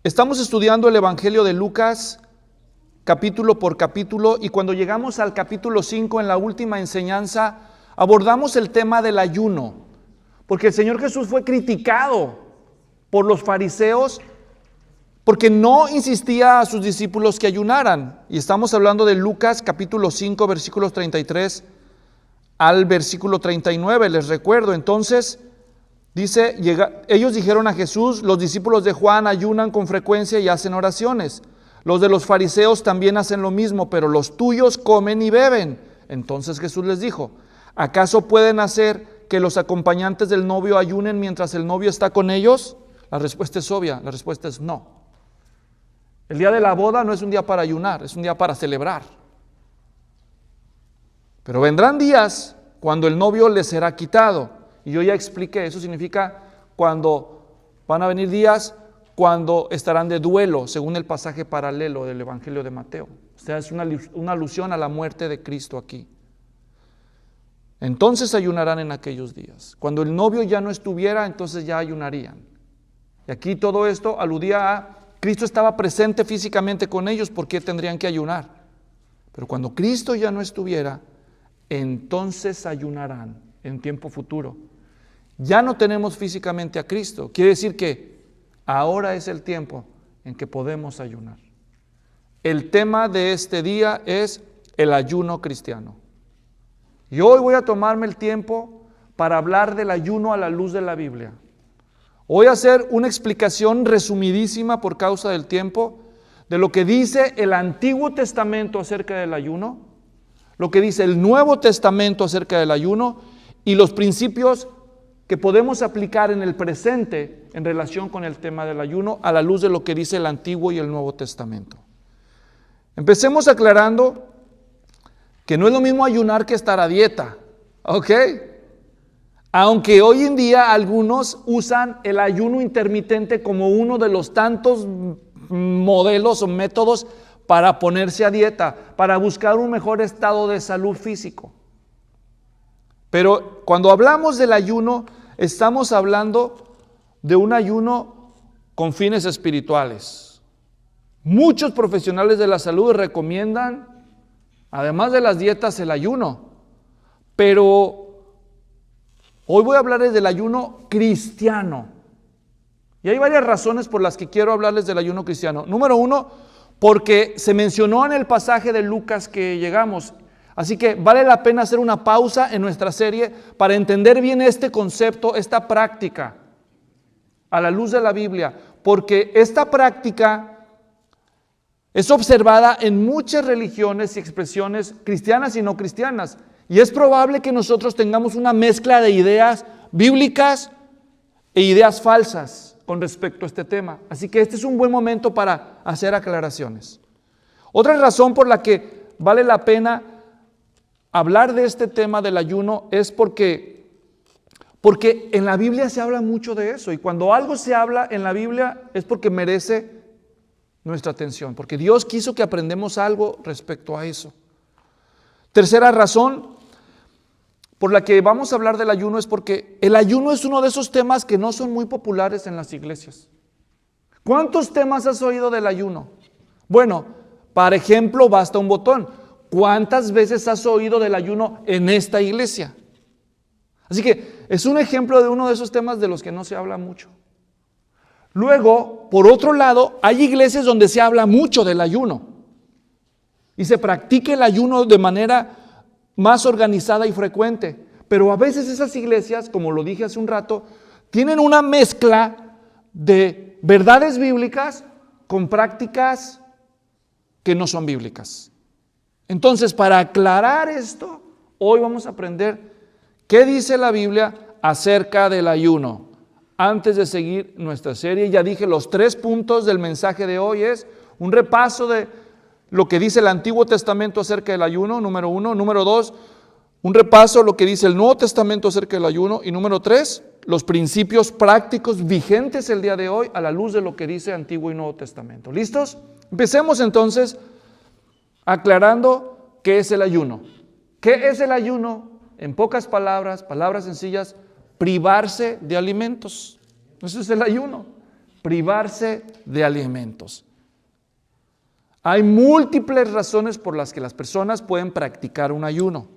Estamos estudiando el Evangelio de Lucas capítulo por capítulo, y cuando llegamos al capítulo 5, en la última enseñanza, abordamos el tema del ayuno, porque el Señor Jesús fue criticado por los fariseos porque no insistía a sus discípulos que ayunaran. Y estamos hablando de Lucas capítulo 5, versículos 33 al versículo 39, les recuerdo. Entonces, dice, ellos dijeron a Jesús: los discípulos de Juan ayunan con frecuencia y hacen oraciones. Los de los fariseos también hacen lo mismo, pero los tuyos comen y beben. Entonces Jesús les dijo: ¿acaso pueden hacer que los acompañantes del novio ayunen mientras el novio está con ellos? La respuesta es obvia, la respuesta es no. El día de la boda no es un día para ayunar, es un día para celebrar. Pero vendrán días cuando el novio les será quitado. Y yo ya expliqué, eso significa cuando van a venir días cuando estarán de duelo, según el pasaje paralelo del Evangelio de Mateo. O sea, es una alusión a la muerte de Cristo aquí. Entonces ayunarán en aquellos días. Cuando el novio ya no estuviera, entonces ya ayunarían. Y aquí todo esto aludía a Cristo estaba presente físicamente con ellos, ¿por qué tendrían que ayunar? Pero cuando Cristo ya no estuviera, entonces ayunarán en tiempo futuro. Ya no tenemos físicamente a Cristo. Quiere decir que ahora es el tiempo en que podemos ayunar. El tema de este día es el ayuno cristiano. Y hoy voy a tomarme el tiempo para hablar del ayuno a la luz de la Biblia. Voy a hacer una explicación resumidísima por causa del tiempo de lo que dice el Antiguo Testamento acerca del ayuno, lo que dice el Nuevo Testamento acerca del ayuno y los principios que podemos aplicar en el presente en relación con el tema del ayuno a la luz de lo que dice el Antiguo y el Nuevo Testamento. Empecemos aclarando que no es lo mismo ayunar que estar a dieta, ¿ok? Aunque hoy en día algunos usan el ayuno intermitente como uno de los tantos modelos o métodos para ponerse a dieta, para buscar un mejor estado de salud físico. Pero cuando hablamos del ayuno, estamos hablando de un ayuno con fines espirituales. Muchos profesionales de la salud recomiendan, además de las dietas, el ayuno. Pero hoy voy a hablarles del ayuno cristiano. Y hay varias razones por las que quiero hablarles del ayuno cristiano. Número uno, porque se mencionó en el pasaje de Lucas que llegamos. Así que vale la pena hacer una pausa en nuestra serie para entender bien este concepto, esta práctica, a la luz de la Biblia. Porque esta práctica es observada en muchas religiones y expresiones cristianas y no cristianas. Y es probable que nosotros tengamos una mezcla de ideas bíblicas e ideas falsas con respecto a este tema. Así que este es un buen momento para hacer aclaraciones. Otra razón por la que vale la pena hablar de este tema del ayuno es porque en la Biblia se habla mucho de eso. Y cuando algo se habla en la Biblia es porque merece nuestra atención, porque Dios quiso que aprendamos algo respecto a eso. Tercera razón por la que vamos a hablar del ayuno es porque el ayuno es uno de esos temas que no son muy populares en las iglesias. ¿Cuántos temas has oído del ayuno? Bueno, por ejemplo, basta un botón. ¿Cuántas veces has oído del ayuno en esta iglesia? Así que es un ejemplo de uno de esos temas de los que no se habla mucho. Luego, por otro lado, hay iglesias donde se habla mucho del ayuno y se practica el ayuno de manera más organizada y frecuente. Pero a veces esas iglesias, como lo dije hace un rato, tienen una mezcla de verdades bíblicas con prácticas que no son bíblicas. Entonces, para aclarar esto, hoy vamos a aprender qué dice la Biblia acerca del ayuno. Antes de seguir nuestra serie, ya dije los 3 puntos del mensaje de hoy es un repaso de lo que dice el Antiguo Testamento acerca del ayuno, número 1. Número 2, un repaso de lo que dice el Nuevo Testamento acerca del ayuno. Y número 3, los principios prácticos vigentes el día de hoy a la luz de lo que dice Antiguo y Nuevo Testamento. ¿Listos? Empecemos entonces aclarando qué es el ayuno. ¿Qué es el ayuno? En pocas palabras, palabras sencillas, privarse de alimentos. Eso es el ayuno. privarse de alimentos. Hay múltiples razones por las que las personas pueden practicar un ayuno.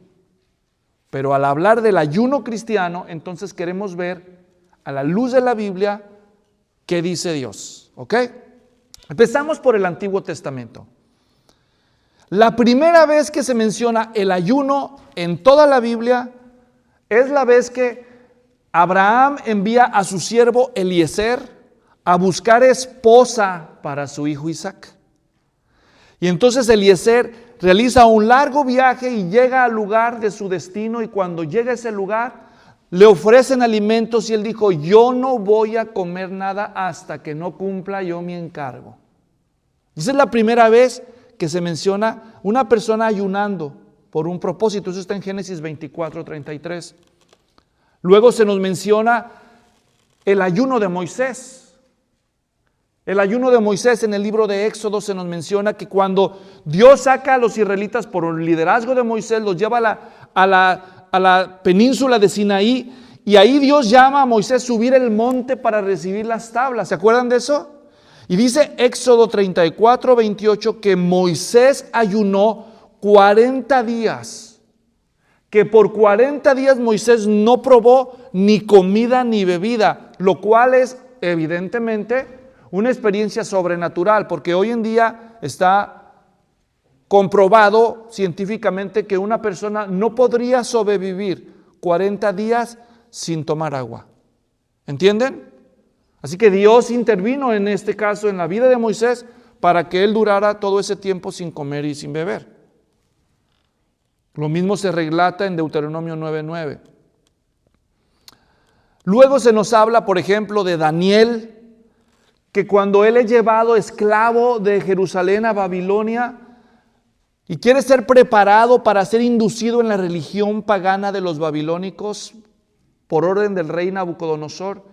Pero al hablar del ayuno cristiano, entonces queremos ver a la luz de la Biblia qué dice Dios. ¿Ok? Empezamos por el Antiguo Testamento. La primera vez que se menciona el ayuno en toda la Biblia es la vez que Abraham envía a su siervo Eliezer a buscar esposa para su hijo Isaac. Y entonces Eliezer realiza un largo viaje y llega al lugar de su destino, y cuando llega a ese lugar le ofrecen alimentos y él dijo: yo no voy a comer nada hasta que no cumpla yo mi encargo. Esa es la primera vez que se menciona una persona ayunando por un propósito. Eso está en Génesis 24:33. Luego se nos menciona el ayuno de Moisés. El ayuno de Moisés en el libro de Éxodo se nos menciona que cuando Dios saca a los israelitas por el liderazgo de Moisés, los lleva a la península de Sinaí, y ahí Dios llama a Moisés a subir el monte para recibir las tablas. ¿Se acuerdan de eso? Y dice Éxodo 34:28 que Moisés ayunó 40 días. Que por 40 días Moisés no probó ni comida ni bebida, lo cual es evidentemente una experiencia sobrenatural, porque hoy en día está comprobado científicamente que una persona no podría sobrevivir 40 días sin tomar agua. ¿Entienden? Así que Dios intervino en este caso en la vida de Moisés para que él durara todo ese tiempo sin comer y sin beber. Lo mismo se relata en Deuteronomio 9:9. Luego se nos habla, por ejemplo, de Daniel, que cuando él es llevado esclavo de Jerusalén a Babilonia y quiere ser preparado para ser inducido en la religión pagana de los babilónicos por orden del rey Nabucodonosor,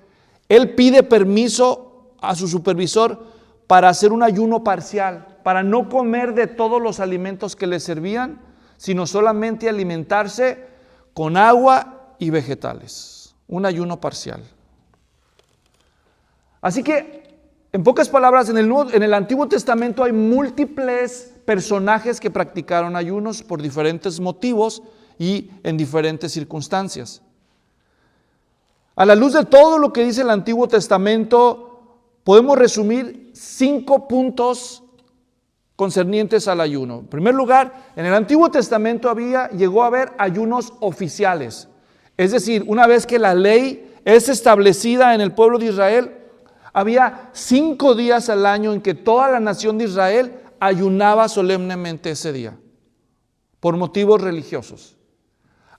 él pide permiso a su supervisor para hacer un ayuno parcial, para no comer de todos los alimentos que le servían, sino solamente alimentarse con agua y vegetales. Un ayuno parcial. Así que, en pocas palabras, en el Antiguo Testamento hay múltiples personajes que practicaron ayunos por diferentes motivos y en diferentes circunstancias. A la luz de todo lo que dice el Antiguo Testamento, podemos resumir 5 puntos concernientes al ayuno. En primer lugar, en el Antiguo Testamento llegó a haber ayunos oficiales. Es decir, una vez que la ley es establecida en el pueblo de Israel, había 5 días al año en que toda la nación de Israel ayunaba solemnemente ese día, por motivos religiosos.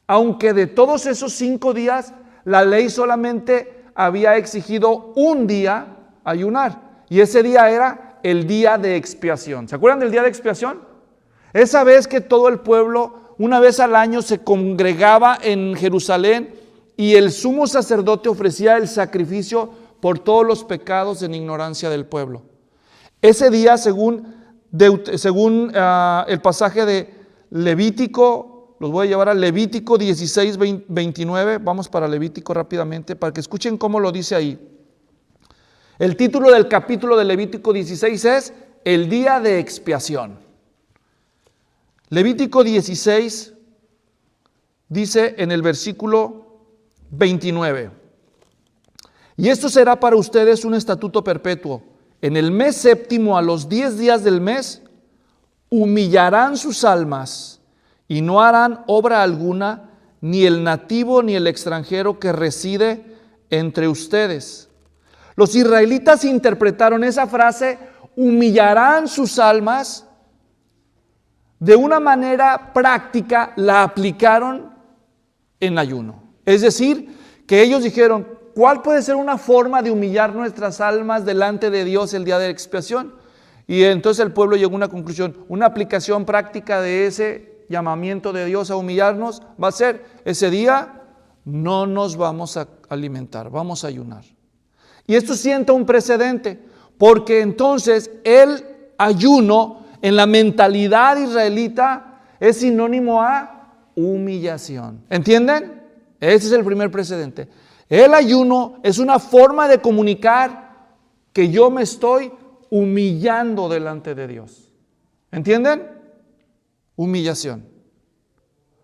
Aunque de todos esos 5 días, la ley solamente había exigido un día ayunar, y ese día era el día de expiación. ¿Se acuerdan del día de expiación? Esa vez que todo el pueblo, una vez al año, se congregaba en Jerusalén y el sumo sacerdote ofrecía el sacrificio por todos los pecados en ignorancia del pueblo. Ese día, según el pasaje de Levítico, los voy a llevar a Levítico 16:29. Vamos para Levítico rápidamente para que escuchen cómo lo dice ahí. El título del capítulo de Levítico 16 es El día de expiación. Levítico 16 dice en el versículo 29: y esto será para ustedes un estatuto perpetuo. En el mes séptimo, a los 10 días del mes, humillarán sus almas y no harán obra alguna, ni el nativo ni el extranjero que reside entre ustedes. Los israelitas interpretaron esa frase, humillarán sus almas, de una manera práctica, la aplicaron en ayuno. Es decir, que ellos dijeron: ¿cuál puede ser una forma de humillar nuestras almas delante de Dios el día de la expiación? Y entonces el pueblo llegó a una conclusión. Una aplicación práctica de ese llamamiento de Dios a humillarnos va a ser: ese día no nos vamos a alimentar, vamos a ayunar. Y esto sienta un precedente, porque entonces el ayuno en la mentalidad israelita es sinónimo a humillación. ¿Entienden? Ese es el primer precedente. El ayuno es una forma de comunicar que yo me estoy humillando delante de Dios. ¿Entienden? Humillación.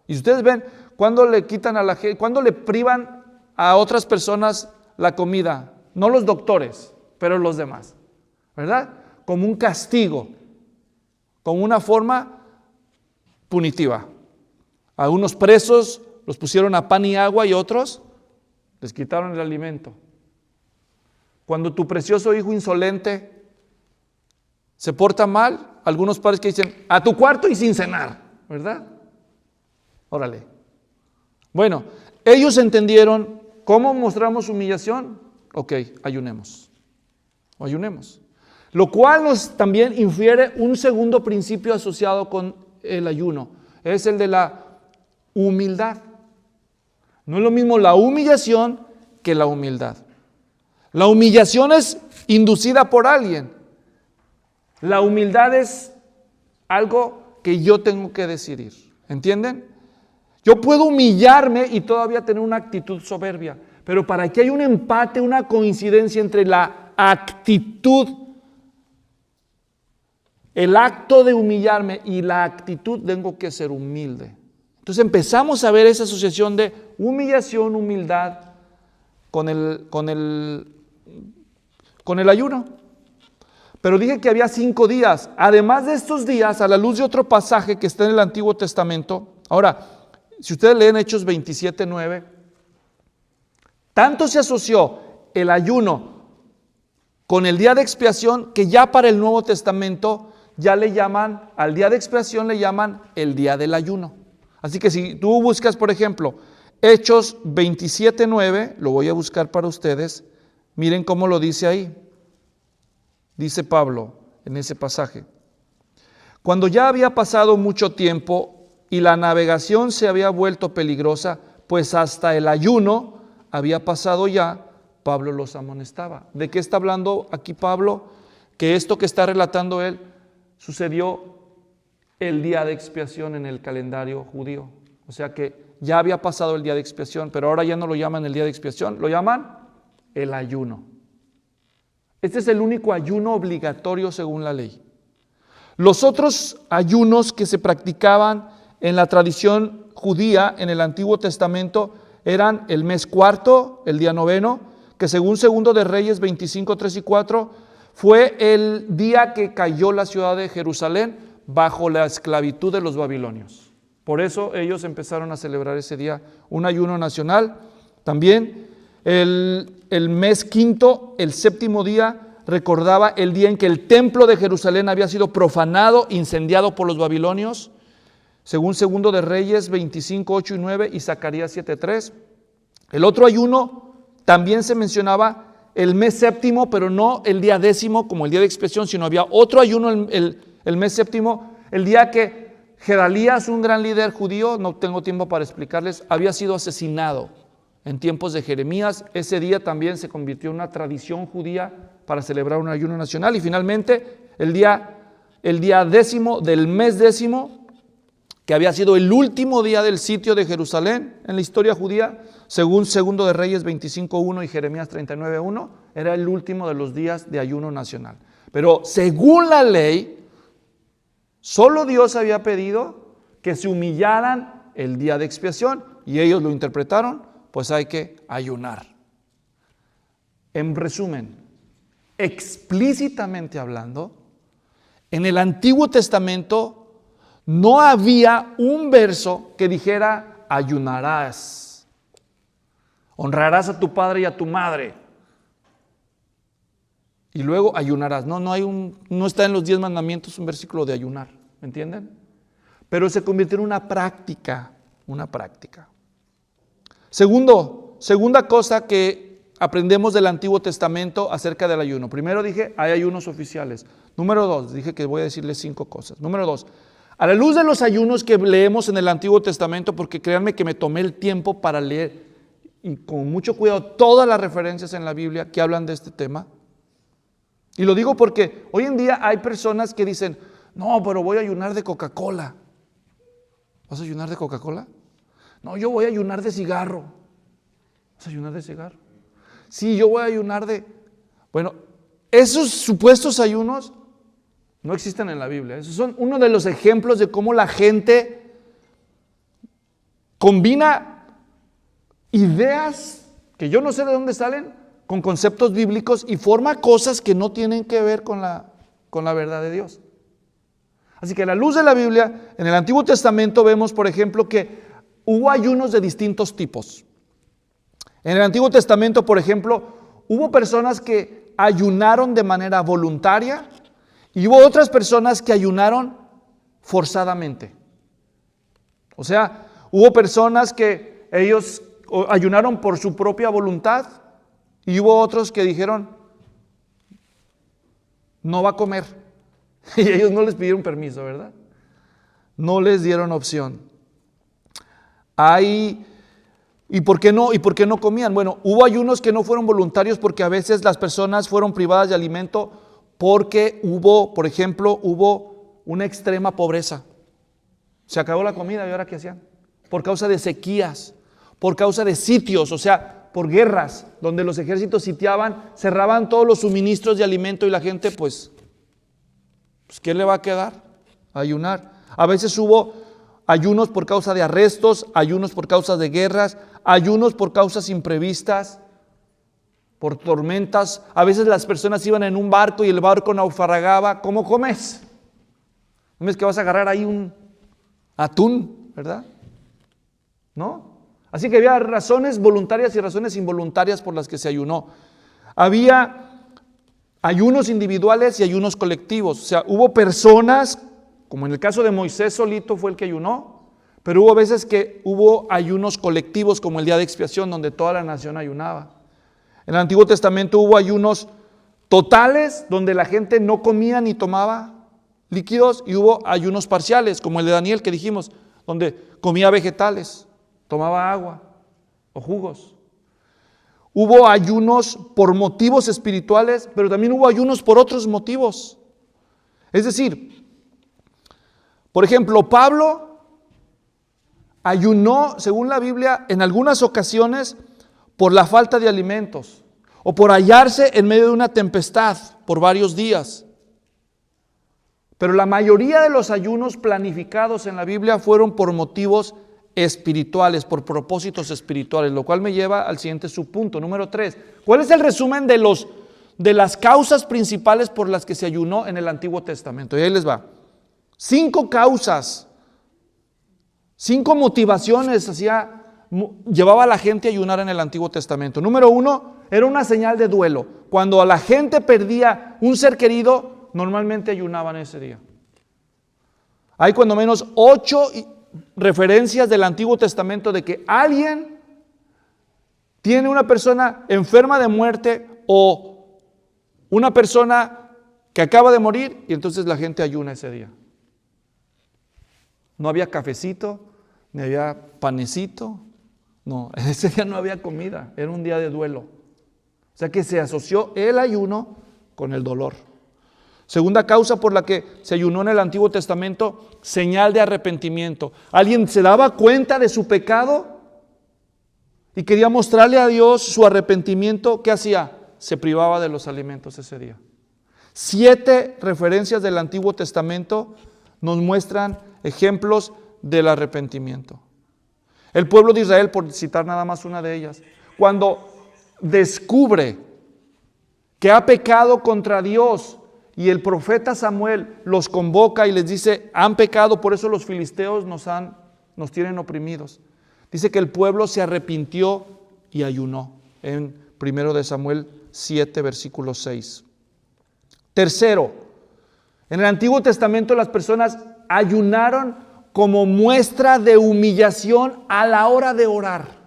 Y ustedes ven, cuando le quitan a la gente, cuando le privan a otras personas la comida, no los doctores, pero los demás, ¿verdad? Como un castigo, como una forma punitiva. A unos presos los pusieron a pan y agua y otros les quitaron el alimento. Cuando tu precioso hijo insolente se porta mal, algunos padres que dicen, a tu cuarto y sin cenar, ¿verdad? Órale. Bueno, ellos entendieron cómo mostramos humillación. Ok, ayunemos. O ayunemos. Lo cual nos también infiere un segundo principio asociado con el ayuno. Es el de la humildad. No es lo mismo la humillación que la humildad. La humillación es inducida por alguien. La humildad es algo que yo tengo que decidir. ¿Entienden? Yo puedo humillarme y todavía tener una actitud soberbia. Pero para que haya un empate, una coincidencia entre la actitud, el acto de humillarme y la actitud, tengo que ser humilde. Entonces empezamos a ver esa asociación de humillación, humildad con el ayuno. Pero dije que había 5 días. Además de estos días, a la luz de otro pasaje que está en el Antiguo Testamento. Ahora, si ustedes leen Hechos 27:9, tanto se asoció el ayuno con el día de expiación que ya para el Nuevo Testamento ya le llaman, al día de expiación le llaman el día del ayuno. Así que si tú buscas, por ejemplo, Hechos 27:9, lo voy a buscar para ustedes, miren cómo lo dice ahí. Dice Pablo en ese pasaje: cuando ya había pasado mucho tiempo y la navegación se había vuelto peligrosa, pues hasta el ayuno había pasado ya, Pablo los amonestaba. ¿De qué está hablando aquí Pablo? Que esto que está relatando él sucedió el día de expiación en el calendario judío. O sea que ya había pasado el día de expiación, pero ahora ya no lo llaman el día de expiación, lo llaman el ayuno. Este es el único ayuno obligatorio según la ley. Los otros ayunos que se practicaban en la tradición judía en el Antiguo Testamento eran el mes cuarto, el día noveno, que según Segundo de Reyes 25, 3 y 4, fue el día que cayó la ciudad de Jerusalén bajo la esclavitud de los babilonios. Por eso ellos empezaron a celebrar ese día un ayuno nacional. También el mes quinto, el séptimo día, recordaba el día en que el templo de Jerusalén había sido profanado, incendiado por los babilonios, según Segundo de Reyes 25, 8 y 9 y Zacarías 7, 3. El otro ayuno también se mencionaba el mes séptimo, pero no el día décimo como el día de expiación, sino había otro ayuno el mes séptimo, el día que Gedalías, un gran líder judío, no tengo tiempo para explicarles, había sido asesinado en tiempos de Jeremías. Ese día también se convirtió en una tradición judía para celebrar un ayuno nacional. Y finalmente el día décimo del mes décimo, que había sido el último día del sitio de Jerusalén en la historia judía, según Segundo de Reyes 25:1 y Jeremías 39:1, era el último de los días de ayuno nacional. Pero según la ley, solo Dios había pedido que se humillaran el día de expiación y ellos lo interpretaron, pues hay que ayunar. En resumen, explícitamente hablando, en el Antiguo Testamento no había un verso que dijera ayunarás, honrarás a tu padre y a tu madre y luego ayunarás. No está en los 10 mandamientos un versículo de ayunar, ¿me entienden? Pero se convirtió en una práctica. Segunda cosa que aprendemos del Antiguo Testamento acerca del ayuno. Primero dije, hay ayunos oficiales. Número 2, dije que voy a decirles 5 cosas. Número 2, a la luz de los ayunos que leemos en el Antiguo Testamento, porque créanme que me tomé el tiempo para leer y con mucho cuidado todas las referencias en la Biblia que hablan de este tema. Y lo digo porque hoy en día hay personas que dicen, no, pero voy a ayunar de Coca-Cola. ¿Vas a ayunar de Coca-Cola? No, yo voy a ayunar de cigarro. ¿Vas a ayunar de cigarro? Sí, yo voy a ayunar de... Bueno, Esos supuestos ayunos no existen en la Biblia. Esos son uno de los ejemplos de cómo la gente combina ideas que yo no sé de dónde salen con conceptos bíblicos y forma cosas que no tienen que ver con la verdad de Dios. Así que a la luz de la Biblia, en el Antiguo Testamento vemos, por ejemplo, que hubo ayunos de distintos tipos. En el Antiguo Testamento, por ejemplo, hubo personas que ayunaron de manera voluntaria y hubo otras personas que ayunaron forzadamente. O sea, hubo personas que ellos ayunaron por su propia voluntad y hubo otros que dijeron, no va a comer. Y ellos no les pidieron permiso, ¿verdad? No les dieron opción. ¿Y por qué no comían? Bueno, hubo ayunos que no fueron voluntarios porque a veces las personas fueron privadas de alimento porque por ejemplo, hubo una extrema pobreza. Se acabó la comida y ahora ¿qué hacían? Por causa de sequías, por causa de sitios, o sea, por guerras, donde los ejércitos sitiaban, cerraban todos los suministros de alimento y la gente pues ¿qué le va a quedar? Ayunar. A veces hubo ayunos por causa de arrestos, ayunos por causa de guerras, ayunos por causas imprevistas, por tormentas. A veces las personas iban en un barco y el barco naufragaba. ¿Cómo comes? ¿No es que vas a agarrar ahí un atún, verdad? ¿No? Así que había razones voluntarias y razones involuntarias por las que se ayunó. Había ayunos individuales y ayunos colectivos. O sea, hubo personas, como en el caso de Moisés solito fue el que ayunó, pero hubo veces que hubo ayunos colectivos como el día de expiación donde toda la nación ayunaba. En el Antiguo Testamento hubo ayunos totales donde la gente no comía ni tomaba líquidos y hubo ayunos parciales como el de Daniel que dijimos, donde comía vegetales, tomaba agua o jugos. Hubo ayunos por motivos espirituales, pero también hubo ayunos por otros motivos. Es decir, por ejemplo, Pablo ayunó, según la Biblia, en algunas ocasiones por la falta de alimentos o por hallarse en medio de una tempestad por varios días. Pero la mayoría de los ayunos planificados en la Biblia fueron por motivos espirituales, por propósitos espirituales, lo cual me lleva al siguiente subpunto, número 3. ¿Cuál es el resumen de las causas principales por las que se ayunó en el Antiguo Testamento? Y ahí les va. 5 causas, 5 motivaciones llevaba a la gente a ayunar en el Antiguo Testamento. Número 1, era una señal de duelo. Cuando la gente perdía un ser querido, normalmente ayunaban ese día. Hay cuando menos 8 referencias del Antiguo Testamento de que alguien tiene una persona enferma de muerte o una persona que acaba de morir y entonces la gente ayuna ese día. No había cafecito, ni había panecito, no, ese día no había comida, era un día de duelo. O sea que se asoció el ayuno con el dolor. Segunda causa por la que se ayunó en el Antiguo Testamento, señal de arrepentimiento. Alguien se daba cuenta de su pecado y quería mostrarle a Dios su arrepentimiento. ¿Qué hacía? Se privaba de los alimentos ese día. 7 referencias del Antiguo Testamento nos muestran ejemplos del arrepentimiento. El pueblo de Israel, por citar nada más una de ellas, cuando descubre que ha pecado contra Dios y el profeta Samuel los convoca y les dice, han pecado, por eso los filisteos nos tienen oprimidos. Dice que el pueblo se arrepintió y ayunó en 1 Samuel 7, versículo 6. Tercero, en el Antiguo Testamento las personas ayunaron como muestra de humillación a la hora de orar.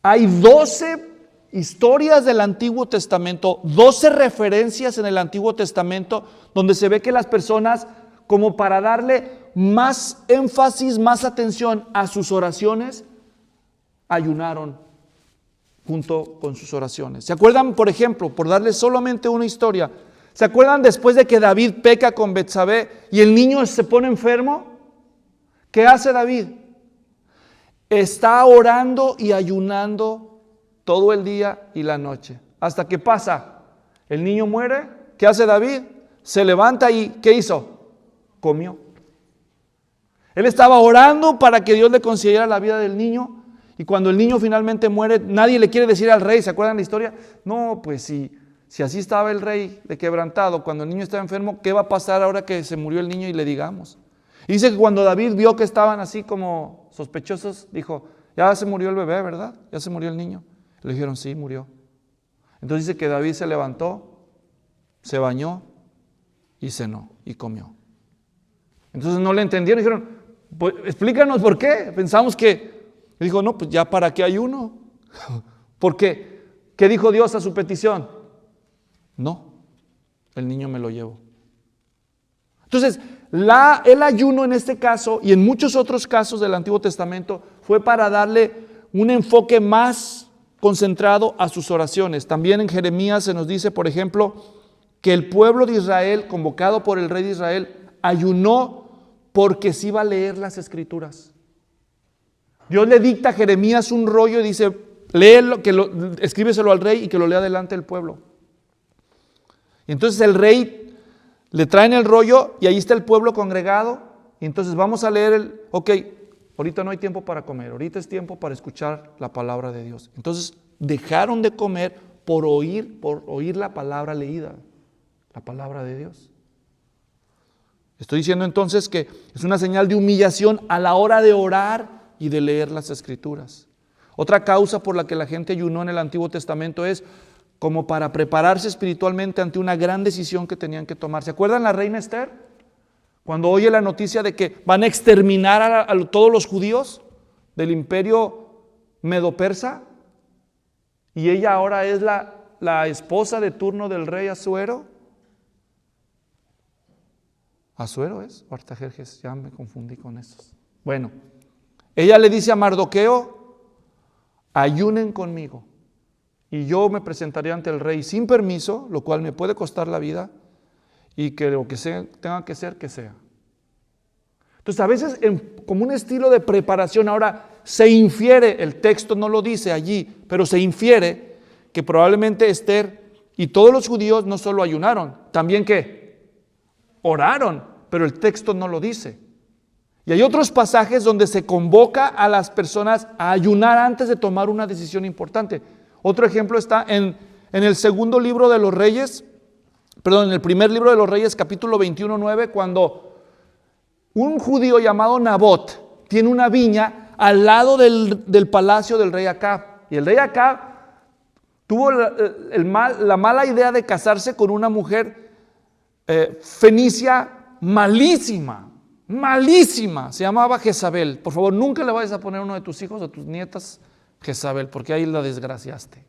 Hay 12 historias del Antiguo Testamento, 12 referencias en el Antiguo Testamento donde se ve que las personas, como para darle más énfasis, más atención a sus oraciones, ayunaron junto con sus oraciones. ¿Se acuerdan, por ejemplo, por darles solamente una historia, ¿se acuerdan después de que David peca con Betsabé y el niño se pone enfermo? ¿Qué hace David? Está orando y ayunando todo el día y la noche. ¿Hasta qué pasa? El niño muere. ¿Qué hace David? Se levanta y ¿qué hizo? Comió. Él estaba orando para que Dios le concediera la vida del niño. Y cuando el niño finalmente muere, nadie le quiere decir al rey. ¿Se acuerdan la historia? No, pues si así estaba el rey de quebrantado cuando el niño estaba enfermo, ¿qué va a pasar ahora que se murió el niño y le digamos? Y dice que cuando David vio que estaban así como sospechosos, dijo, ya se murió el bebé, ¿verdad? Ya se murió el niño. Le dijeron, sí, murió. Entonces dice que David se levantó, se bañó y cenó y comió. Entonces no le entendieron, dijeron, pues, explícanos por qué. Pensamos que, dijo, no, pues ya para qué ayuno. ¿Por qué? ¿Qué dijo Dios a su petición? No, el niño me lo llevo. Entonces, el ayuno en este caso y en muchos otros casos del Antiguo Testamento fue para darle un enfoque más concentrado a sus oraciones. También en Jeremías se nos dice, por ejemplo, que el pueblo de Israel, convocado por el rey de Israel, ayunó porque se iba a leer las Escrituras. Dios le dicta a Jeremías un rollo y dice, léelo, escríbeselo al rey y que lo lea delante del pueblo. Y entonces el rey le traen el rollo y ahí está el pueblo congregado. Y entonces vamos a leer ahorita no hay tiempo para comer, ahorita es tiempo para escuchar la palabra de Dios. Entonces dejaron de comer por oír la palabra leída, la palabra de Dios. Estoy diciendo entonces que es una señal de humillación a la hora de orar y de leer las Escrituras. Otra causa por la que la gente ayunó en el Antiguo Testamento es como para prepararse espiritualmente ante una gran decisión que tenían que tomar. ¿Se acuerdan la reina Esther? Cuando oye la noticia de que van a exterminar a todos los judíos del imperio medo-persa, y ella ahora es la esposa de turno del rey Asuero. ¿Asuero es? O Artajerjes, ya me confundí con esos. Bueno, ella le dice a Mardoqueo, ayunen conmigo y yo me presentaré ante el rey sin permiso, lo cual me puede costar la vida, y que lo que tenga que ser, que sea. Entonces a veces como un estilo de preparación, ahora se infiere, el texto no lo dice allí, pero se infiere que probablemente Esther y todos los judíos no solo ayunaron, también ¿qué? Oraron, pero el texto no lo dice. Y hay otros pasajes donde se convoca a las personas a ayunar antes de tomar una decisión importante. Otro ejemplo está en el segundo libro de los Reyes, en el primer libro de los Reyes, capítulo 21:9, cuando un judío llamado Nabot tiene una viña al lado del palacio del rey Acab. Y el rey Acab tuvo la mala idea de casarse con una mujer fenicia malísima, se llamaba Jezabel. Por favor, nunca le vayas a poner a uno de tus hijos o tus nietas Jezabel, porque ahí la desgraciaste.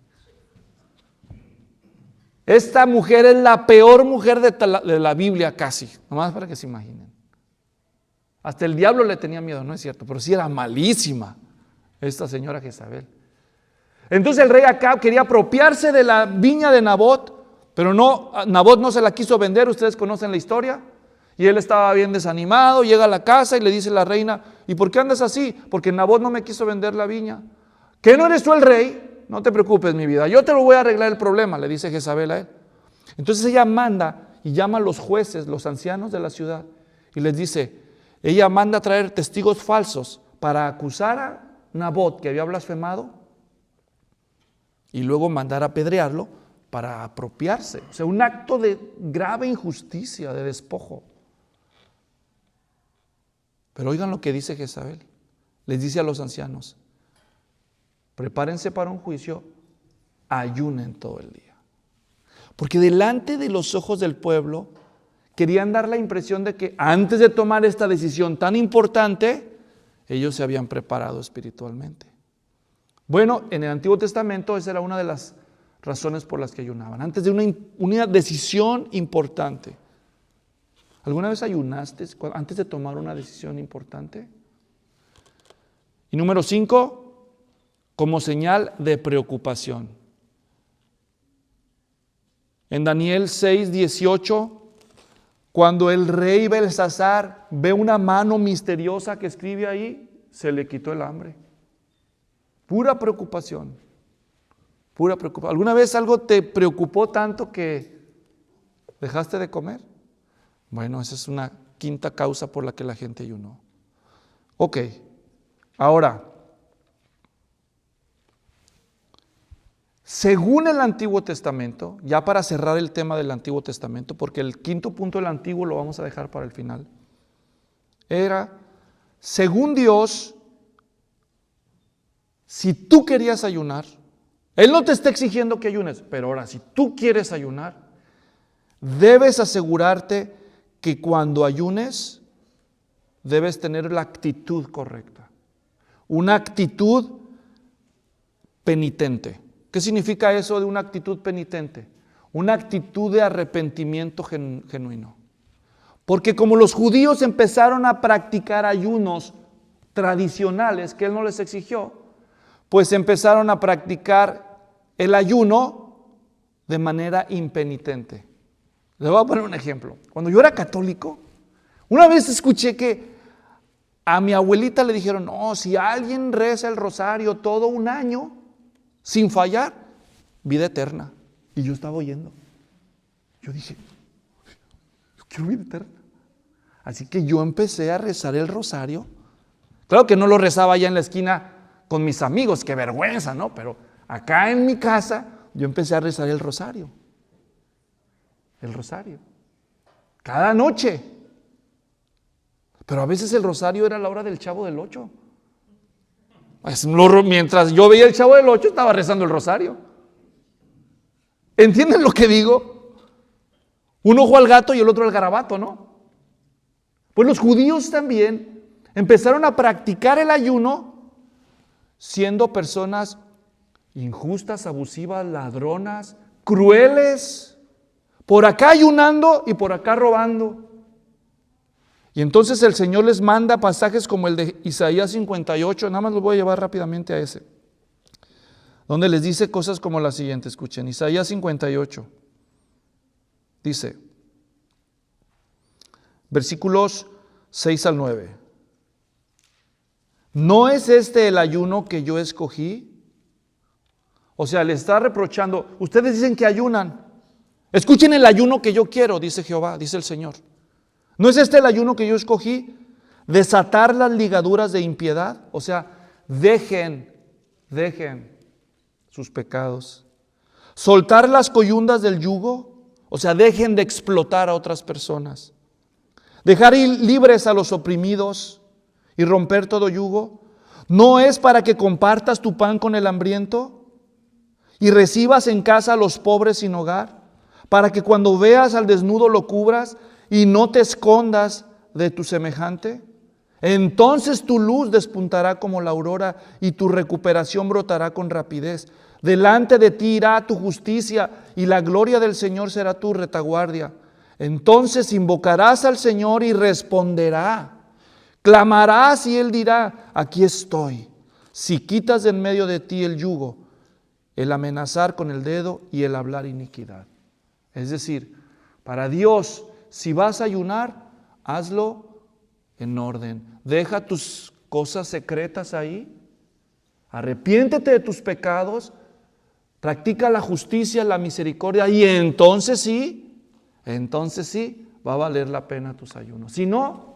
Esta mujer es la peor mujer de la Biblia casi, nomás para que se imaginen. Hasta el diablo le tenía miedo, no es cierto, pero sí era malísima esta señora Jezabel. Entonces el rey Acab quería apropiarse de la viña de Nabot, pero Nabot no se la quiso vender, ustedes conocen la historia. Y él estaba bien desanimado, llega a la casa y le dice a la reina, ¿y por qué andas así? Porque Nabot no me quiso vender la viña. ¿Qué no eres tú el rey? No te preocupes, mi vida, yo te lo voy a arreglar el problema, le dice Jezabel a él. Entonces ella manda y llama a los jueces, los ancianos de la ciudad, y les dice, ella manda a traer testigos falsos para acusar a Nabot que había blasfemado y luego mandar a apedrearlo para apropiarse. O sea, un acto de grave injusticia, de despojo. Pero oigan lo que dice Jezabel. Les dice a los ancianos, prepárense para un juicio, ayunen todo el día. Porque delante de los ojos del pueblo querían dar la impresión de que antes de tomar esta decisión tan importante, ellos se habían preparado espiritualmente. Bueno, en el Antiguo Testamento esa era una de las razones por las que ayunaban, antes de una decisión importante. ¿Alguna vez ayunaste antes de tomar una decisión importante? Y número 5, como señal de preocupación. En Daniel 6:18, cuando el rey Belsasar ve una mano misteriosa que escribe ahí, se le quitó el hambre. Pura preocupación. Pura preocupación. ¿Alguna vez algo te preocupó tanto que dejaste de comer? Bueno, esa es una quinta causa por la que la gente ayunó. Ok, ahora, según el Antiguo Testamento, ya para cerrar el tema del Antiguo Testamento, porque el quinto punto del Antiguo lo vamos a dejar para el final, era, según Dios, si tú querías ayunar, Él no te está exigiendo que ayunes, pero ahora, si tú quieres ayunar, debes asegurarte que cuando ayunes, debes tener la actitud correcta. Una actitud penitente. ¿Qué significa eso de una actitud penitente? Una actitud de arrepentimiento genuino. Porque como los judíos empezaron a practicar ayunos tradicionales que Él no les exigió, pues empezaron a practicar el ayuno de manera impenitente. Les voy a poner un ejemplo. Cuando yo era católico, una vez escuché que a mi abuelita le dijeron, no, si alguien reza el rosario todo un año, sin fallar, vida eterna. Y yo estaba oyendo. Yo dije, yo quiero vida eterna. Así que yo empecé a rezar el rosario. Claro que no lo rezaba allá en la esquina con mis amigos, qué vergüenza, ¿no? Pero acá en mi casa yo empecé a rezar el rosario. El rosario. Cada noche. Pero a veces el rosario era la hora del Chavo del Ocho. Mientras yo veía el Chavo del Ocho, estaba rezando el rosario. ¿Entienden lo que digo? Un ojo al gato y el otro al garabato, ¿no? Pues los judíos también empezaron a practicar el ayuno siendo personas injustas, abusivas, ladronas, crueles, por acá ayunando y por acá robando. Y entonces el Señor les manda pasajes como el de Isaías 58, nada más los voy a llevar rápidamente a ese, donde les dice cosas como la siguiente, escuchen, Isaías 58, dice, versículos 6 al 9, ¿no es este el ayuno que yo escogí? O sea, le está reprochando, ustedes dicen que ayunan, escuchen el ayuno que yo quiero, dice Jehová, dice el Señor. ¿No es este el ayuno que yo escogí? Desatar las ligaduras de impiedad. O sea, dejen sus pecados. Soltar las coyundas del yugo. O sea, dejen de explotar a otras personas. Dejar ir libres a los oprimidos y romper todo yugo. ¿No es para que compartas tu pan con el hambriento y recibas en casa a los pobres sin hogar? Para que cuando veas al desnudo lo cubras y no te escondas de tu semejante. Entonces tu luz despuntará como la aurora y tu recuperación brotará con rapidez. Delante de ti irá tu justicia y la gloria del Señor será tu retaguardia. Entonces invocarás al Señor y responderá. Clamarás y Él dirá, aquí estoy. Si quitas de en medio de ti el yugo, el amenazar con el dedo y el hablar iniquidad. Es decir, para Dios, si vas a ayunar, hazlo en orden. Deja tus cosas secretas ahí. Arrepiéntete de tus pecados. Practica la justicia, la misericordia. Y entonces sí, va a valer la pena tus ayunos. Si no,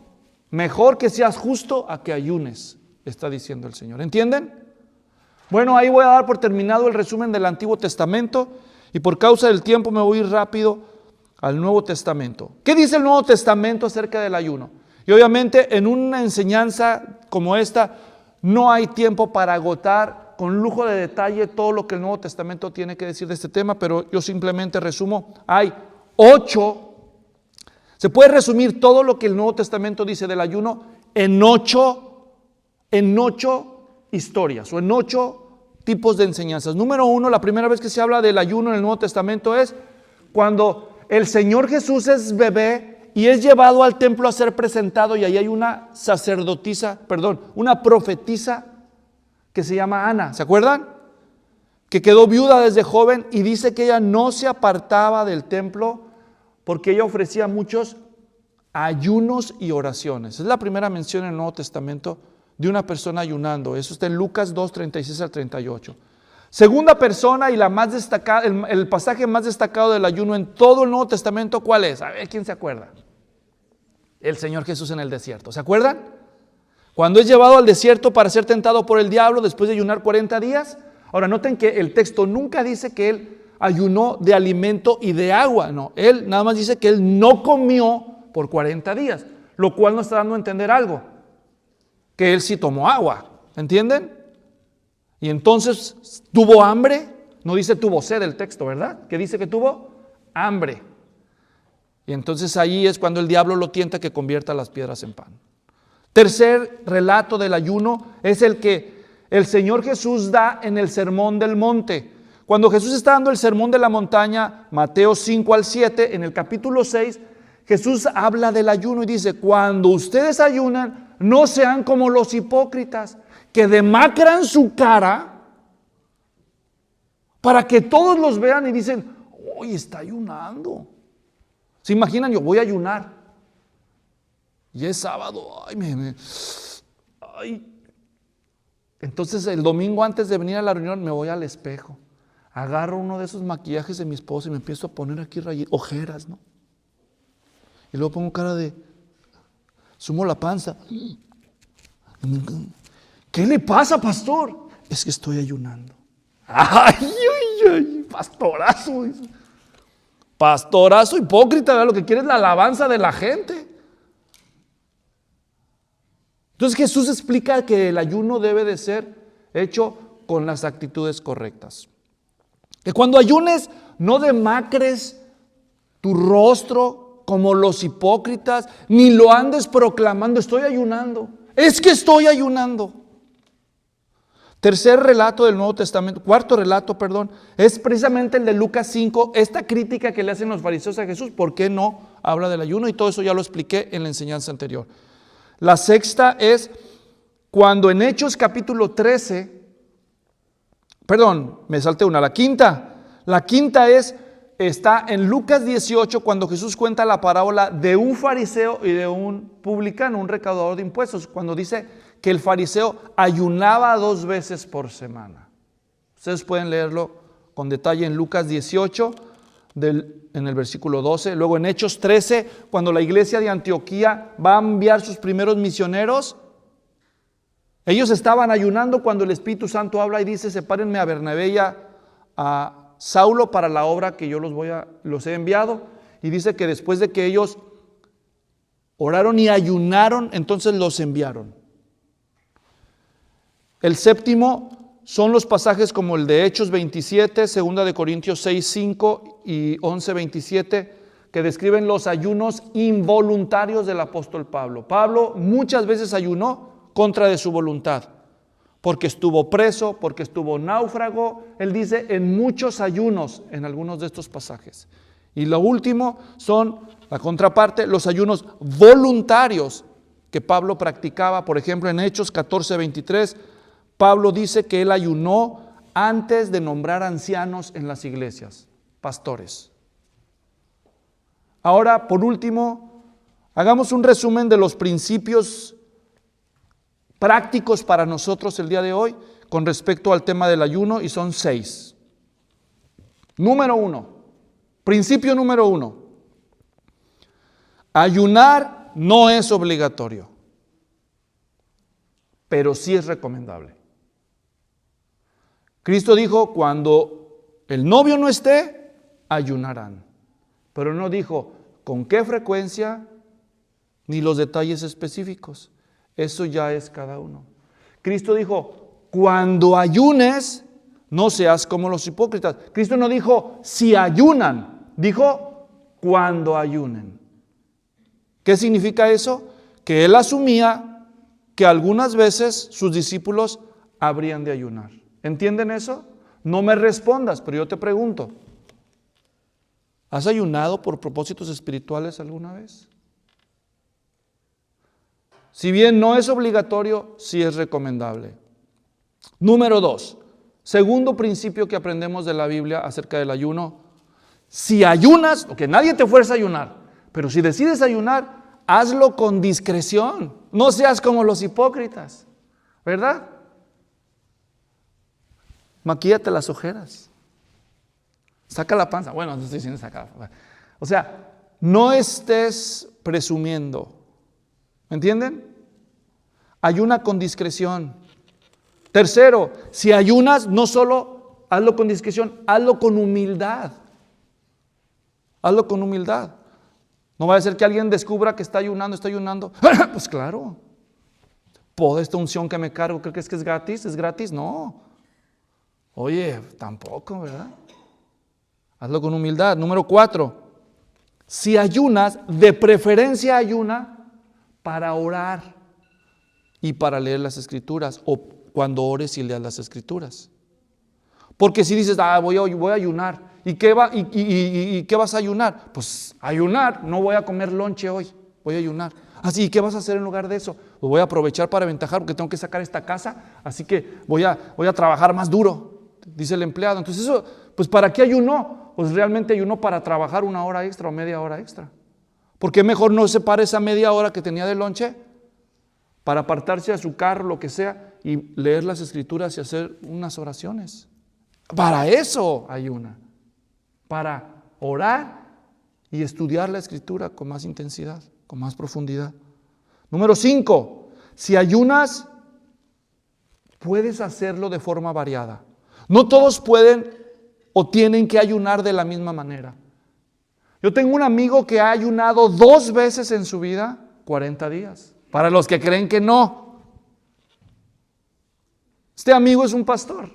mejor que seas justo a que ayunes, está diciendo el Señor. ¿Entienden? Bueno, ahí voy a dar por terminado el resumen del Antiguo Testamento. Y por causa del tiempo me voy a ir rápido al Nuevo Testamento. ¿Qué dice el Nuevo Testamento acerca del ayuno? Y obviamente en una enseñanza como esta no hay tiempo para agotar con lujo de detalle todo lo que el Nuevo Testamento tiene que decir de este tema, pero yo simplemente resumo, hay 8, se puede resumir todo lo que el Nuevo Testamento dice del ayuno en 8 historias o en 8 tipos de enseñanzas. Número 1, la primera vez que se habla del ayuno en el Nuevo Testamento es cuando el Señor Jesús es bebé y es llevado al templo a ser presentado, y ahí hay una una profetisa que se llama Ana, ¿se acuerdan? Que quedó viuda desde joven y dice que ella no se apartaba del templo porque ella ofrecía muchos ayunos y oraciones. Es la primera mención en el Nuevo Testamento de una persona ayunando. Eso está en Lucas 2, 36 al 38. Segunda persona y la más destacada, el pasaje más destacado del ayuno en todo el Nuevo Testamento, ¿cuál es? A ver, ¿quién se acuerda? El Señor Jesús en el desierto. ¿Se acuerdan? Cuando es llevado al desierto para ser tentado por el diablo después de ayunar 40 días. Ahora noten que el texto nunca dice que Él ayunó de alimento y de agua. No, Él nada más dice que Él no comió por 40 días. Lo cual nos está dando a entender algo. Que Él sí tomó agua. ¿Entienden? Y entonces tuvo hambre. No dice tuvo sed el texto, ¿verdad? Que dice que tuvo hambre. Y entonces ahí es cuando el diablo lo tienta que convierta las piedras en pan. Tercer relato del ayuno es el que el Señor Jesús da en el Sermón del Monte. Cuando Jesús está dando el Sermón de la Montaña, Mateo 5 al 7, en el capítulo 6, Jesús habla del ayuno y dice, cuando ustedes ayunan, no sean como los hipócritas, que demacran su cara para que todos los vean y dicen, hoy está ayunando. ¿Se imaginan? Yo voy a ayunar. Y es sábado. Ay. Entonces el domingo antes de venir a la reunión me voy al espejo. Agarro uno de esos maquillajes de mi esposa y me empiezo a poner aquí ojeras, ¿no? Y luego pongo cara de, sumo la panza. ¿Qué le pasa, pastor? Es que estoy ayunando. Ay, pastorazo. Pastorazo hipócrita, ¿verdad? Lo que quiere es la alabanza de la gente. Entonces Jesús explica que el ayuno debe de ser hecho con las actitudes correctas. Que cuando ayunes no demacres tu rostro como los hipócritas, ni lo andes proclamando, estoy ayunando. Es que estoy ayunando. Tercer relato del Nuevo Testamento, cuarto relato, perdón, es precisamente el de Lucas 5, esta crítica que le hacen los fariseos a Jesús, ¿por qué no habla del ayuno? Y todo eso ya lo expliqué en la enseñanza anterior. La sexta es cuando en Hechos capítulo 13, perdón, me salté una, la quinta está en Lucas 18 cuando Jesús cuenta la parábola de un fariseo y de un publicano, un recaudador de impuestos, cuando dice que el fariseo ayunaba 2 veces por semana. Ustedes pueden leerlo con detalle en Lucas 18, en el versículo 12. Luego en Hechos 13, cuando la iglesia de Antioquía va a enviar sus primeros misioneros, ellos estaban ayunando cuando el Espíritu Santo habla y dice, sepárenme a Bernabé y a Saulo para la obra que yo los he enviado. Y dice que después de que ellos oraron y ayunaron, entonces los enviaron. El séptimo son los pasajes como el de Hechos 27, 2 de Corintios 6, 5 y 11, 27, que describen los ayunos involuntarios del apóstol Pablo. Pablo muchas veces ayunó contra de su voluntad, porque estuvo preso, porque estuvo náufrago. Él dice en muchos ayunos en algunos de estos pasajes. Y lo último son, la contraparte, los ayunos voluntarios que Pablo practicaba. Por ejemplo, en Hechos 14, 23, Pablo dice que él ayunó antes de nombrar ancianos en las iglesias, pastores. Ahora, por último, hagamos un resumen de los principios prácticos para nosotros el día de hoy con respecto al tema del ayuno, y son 6. Número 1, principio número 1, ayunar no es obligatorio, pero sí es recomendable. Cristo dijo, cuando el novio no esté, ayunarán. Pero no dijo con qué frecuencia ni los detalles específicos. Eso ya es cada uno. Cristo dijo, cuando ayunes, no seas como los hipócritas. Cristo no dijo si ayunan, dijo cuando ayunen. ¿Qué significa eso? Que Él asumía que algunas veces sus discípulos habrían de ayunar. ¿Entienden eso? No me respondas, pero yo te pregunto, ¿has ayunado por propósitos espirituales alguna vez? Si bien no es obligatorio, sí es recomendable. Número 2, segundo principio que aprendemos de la Biblia acerca del ayuno. Si ayunas, que nadie te fuerza a ayunar, pero si decides ayunar, hazlo con discreción. No seas como los hipócritas, ¿verdad? Maquíllate las ojeras. Saca la panza. Bueno, no estoy diciendo sacar. O sea, no estés presumiendo. ¿Me entienden? Ayuna con discreción. Tercero, si ayunas, no solo hazlo con discreción, hazlo con humildad. Hazlo con humildad. No vaya a ser que alguien descubra que está ayunando. Pues claro. ¿Puedo esta unción que me cargo? ¿Creo que es gratis? ¿Es gratis? No. Oye, tampoco, ¿verdad? Hazlo con humildad. Número 4. Si ayunas, de preferencia ayuna para orar y para leer las Escrituras, o cuando ores y leas las Escrituras. Porque si dices, voy a ayunar, ¿y qué vas a ayunar? Pues ayunar, no voy a comer lonche hoy, voy a ayunar. Así, ¿y qué vas a hacer en lugar de eso? Pues voy a aprovechar para aventajar porque tengo que sacar esta casa, así que voy a trabajar más duro, dice el empleado. Entonces eso, pues ¿para qué ayunó? Pues realmente ayunó para trabajar 1 hora extra o media hora extra. ¿Por qué mejor no separa esa media hora que tenía de lonche para apartarse a su carro, lo que sea, y leer las Escrituras y hacer unas oraciones? Para eso ayuna, para orar y estudiar la Escritura con más intensidad, con más profundidad. Número 5, si ayunas, puedes hacerlo de forma variada. No todos pueden o tienen que ayunar de la misma manera. Yo tengo un amigo que ha ayunado 2 veces en su vida 40 días. Para los que creen que no. Este amigo es un pastor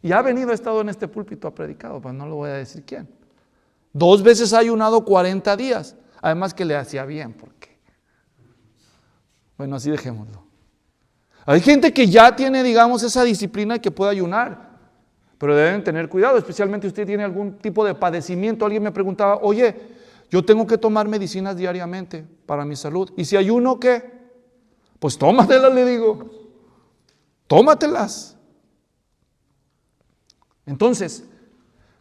y ha estado en este púlpito, ha predicado, pues no lo voy a decir quién. 2 veces ha ayunado 40 días. Además que le hacía bien, porque bueno, así dejémoslo. Hay gente que ya tiene, digamos, esa disciplina y que puede ayunar, pero deben tener cuidado, especialmente si usted tiene algún tipo de padecimiento. Alguien me preguntaba, oye, yo tengo que tomar medicinas diariamente para mi salud, ¿y si ayuno qué? Pues tómatelas, le digo, tómatelas. Entonces,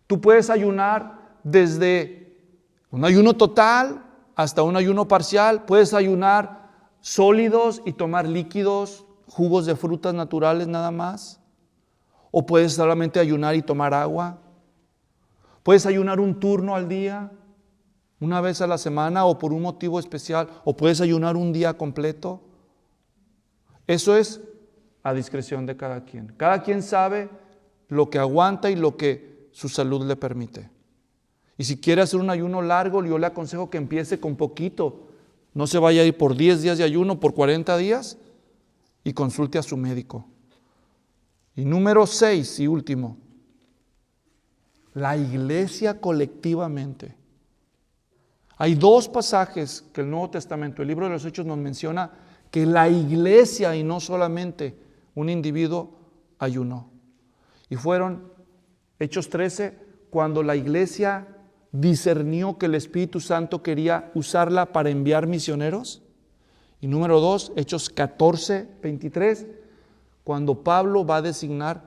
tú puedes ayunar desde un ayuno total hasta un ayuno parcial. Puedes ayunar sólidos y tomar líquidos, jugos de frutas naturales nada más. O puedes solamente ayunar y tomar agua. Puedes ayunar un turno al día, una vez a la semana o por un motivo especial. O puedes ayunar un día completo. Eso es a discreción de cada quien. Cada quien sabe lo que aguanta y lo que su salud le permite. Y si quiere hacer un ayuno largo, yo le aconsejo que empiece con poquito. No se vaya a ir por 10 días de ayuno, por 40 días, y consulte a su médico. Y número 6 y último, la iglesia colectivamente. Hay 2 pasajes que el Nuevo Testamento, el libro de los Hechos, nos menciona que la iglesia y no solamente un individuo ayunó. Y fueron Hechos 13, cuando la iglesia discernió que el Espíritu Santo quería usarla para enviar misioneros. Y número 2, Hechos 14, 23, cuando Pablo va a designar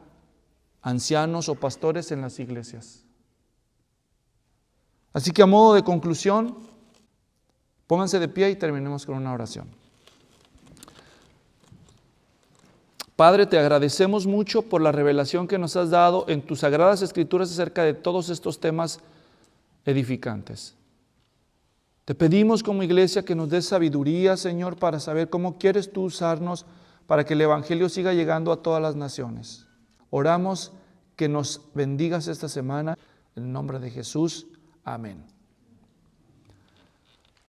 ancianos o pastores en las iglesias. Así que a modo de conclusión, pónganse de pie y terminemos con una oración. Padre, te agradecemos mucho por la revelación que nos has dado en tus sagradas Escrituras acerca de todos estos temas edificantes. Te pedimos como iglesia que nos des sabiduría, Señor, para saber cómo quieres tú usarnos para que el Evangelio siga llegando a todas las naciones. Oramos que nos bendigas esta semana. En el nombre de Jesús. Amén.